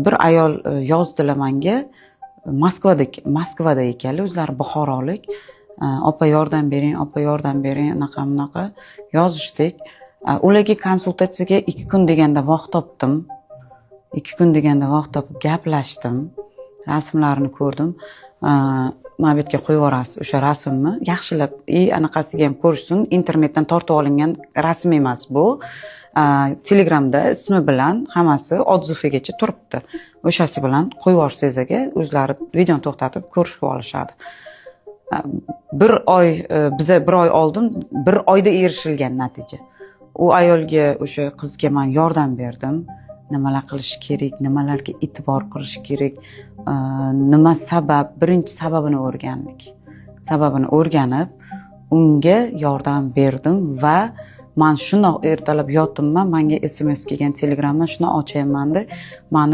Bir ayol yozdilar menga, Moskvada ekanlar, o'zlari buxorolik. Opa yordam bering, opa yordam bering, anaqa yozishdik. Ularga konsultatsiyaga 2 kun deganda vaqt topdim. 2 kun deganda vaqt topib gaplashdim. Rasmlarini ko'rdim. Mana bu yerga qo'yib yuborasiz o'sha rasmni. Yaxshilab, anaqasiga ham ko'rishsin. Internetdan tortib olingan rasm emas bu. Telegramda ismi bilan hammasi otzufigacha turibdi. O'shasi bilan qo'yib yuborsangiz aka, o'zlari videoni to'xtatib ko'rishib olishadi. Biza bir oy oldin, bir oyda erishilgan natija. U ayolga, o'sha qizga men yordam berdim. Nimalar qilish kerak, nimalarga e'tibor qilish kerak, nima sabab, birinchi sababini o'rgandik. Sababini o'rganib, unga yordam berdim va men shundoq ertalab yotdimman, menga SMS kelgan Telegramdan shuni ochyapman-da, mani